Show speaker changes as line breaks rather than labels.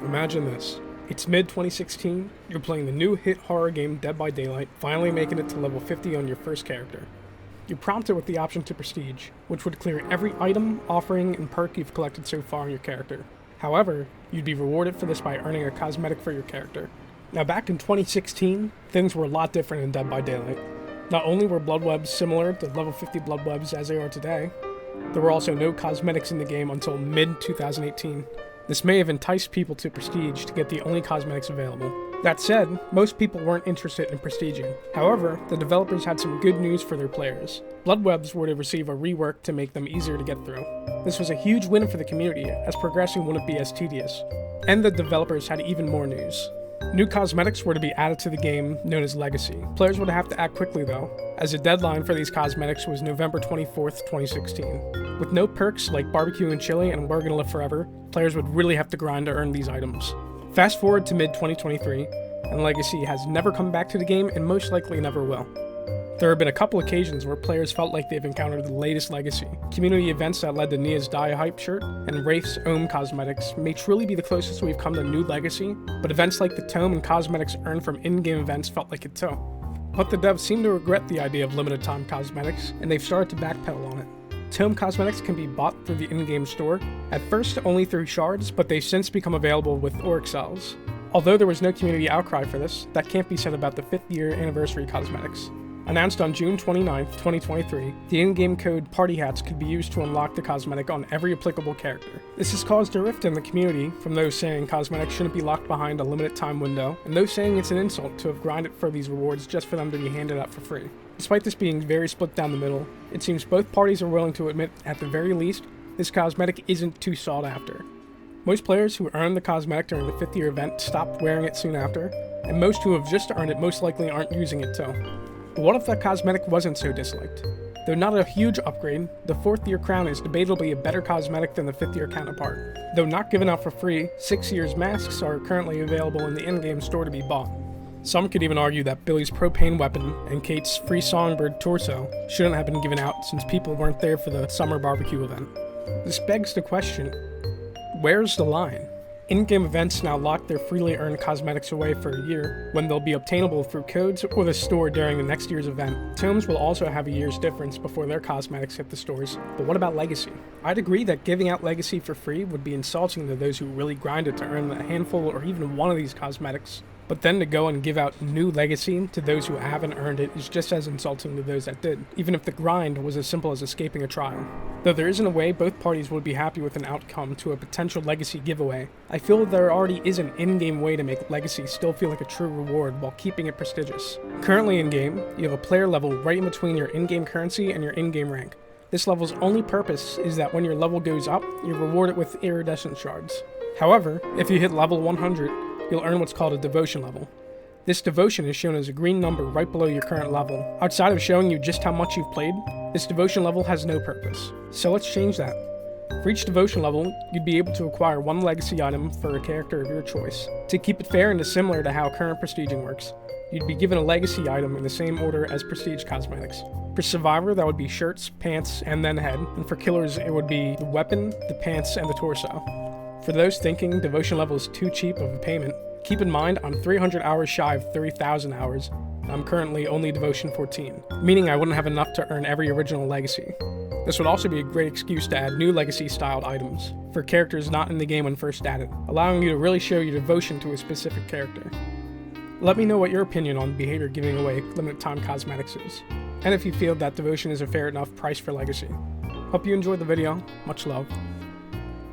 Imagine this. It's mid-2016, you're playing the new hit horror game Dead by Daylight, finally making it to level 50 on your first character. You're prompted with the option to Prestige, which would clear every item, offering, and perk you've collected so far on your character. However, you'd be rewarded for this by earning a cosmetic for your character. Now back in 2016, things were a lot different in Dead by Daylight. Not only were blood webs similar to level 50 blood webs as they are today, there were also no cosmetics in the game until mid-2018. This may have enticed people to Prestige to get the only cosmetics available. That said, most people weren't interested in prestiging. However, the developers had some good news for their players. Blood webs were to receive a rework to make them easier to get through. This was a huge win for the community, as progressing wouldn't be as tedious. And the developers had even more news. New cosmetics were to be added to the game, known as Legacy. Players would have to act quickly though, as the deadline for these cosmetics was November 24th, 2016. With no perks like barbecue and chili and we're gonna live forever, players would really have to grind to earn these items. Fast forward to mid-2023, and Legacy has never come back to the game and most likely never will. There have been a couple occasions where players felt like they've encountered the latest Legacy. Community events that led to Nia's Die Hype shirt and Wraith's Ohm cosmetics may truly be the closest we've come to new Legacy, but events like the Tome and cosmetics earned from in-game events felt like it too. But the devs seem to regret the idea of limited time cosmetics, and they've started to backpedal on it. Tome cosmetics can be bought through the in-game store, at first only through shards, but they've since become available with Auric cells. Although there was no community outcry for this, that can't be said about the 5th year anniversary cosmetics. Announced on June 29, 2023, the in-game code Party Hats could be used to unlock the cosmetic on every applicable character. This has caused a rift in the community, from those saying cosmetics shouldn't be locked behind a limited time window, and those saying it's an insult to have grinded for these rewards just for them to be handed out for free. Despite this being very split down the middle, it seems both parties are willing to admit, at the very least, this cosmetic isn't too sought after. Most players who earned the cosmetic during the 5th year event stopped wearing it soon after, and most who have just earned it most likely aren't using it too. But what if that cosmetic wasn't so disliked? Though not a huge upgrade, the 4th year crown is debatably a better cosmetic than the 5th year counterpart. Though not given out for free, 6 years masks are currently available in the in-game store to be bought. Some could even argue that Billy's propane weapon and Kate's free songbird torso shouldn't have been given out since people weren't there for the summer barbecue event. This begs the question, where's the line? In-game events now lock their freely earned cosmetics away for a year, when they'll be obtainable through codes or the store during the next year's event. Tomes will also have a year's difference before their cosmetics hit the stores, but what about Legacy? I'd agree that giving out Legacy for free would be insulting to those who really grinded to earn a handful or even one of these cosmetics. But then to go and give out new Legacy to those who haven't earned it is just as insulting to those that did, even if the grind was as simple as escaping a trial. Though there isn't a way both parties would be happy with an outcome to a potential Legacy giveaway, I feel there already is an in-game way to make Legacy still feel like a true reward while keeping it prestigious. Currently in-game, you have a player level right in between your in-game currency and your in-game rank. This level's only purpose is that when your level goes up, you're rewarded with iridescent shards. However, if you hit level 100, you'll earn what's called a devotion level. This devotion is shown as a green number right below your current level. Outside of showing you just how much you've played, this devotion level has no purpose. So let's change that. For each devotion level, you'd be able to acquire one legacy item for a character of your choice. To keep it fair and similar to how current prestiging works, you'd be given a legacy item in the same order as prestige cosmetics. For Survivor, that would be shirts, pants, and then head, and for Killers, it would be the weapon, the pants, and the torso. For those thinking devotion level is too cheap of a payment, keep in mind I'm 300 hours shy of 30,000 hours, and I'm currently only devotion 14, meaning I wouldn't have enough to earn every original legacy. This would also be a great excuse to add new legacy-styled items for characters not in the game when first added, allowing you to really show your devotion to a specific character. Let me know what your opinion on behavior giving away limited time cosmetics is, and if you feel that devotion is a fair enough price for legacy. Hope you enjoyed the video. Much love.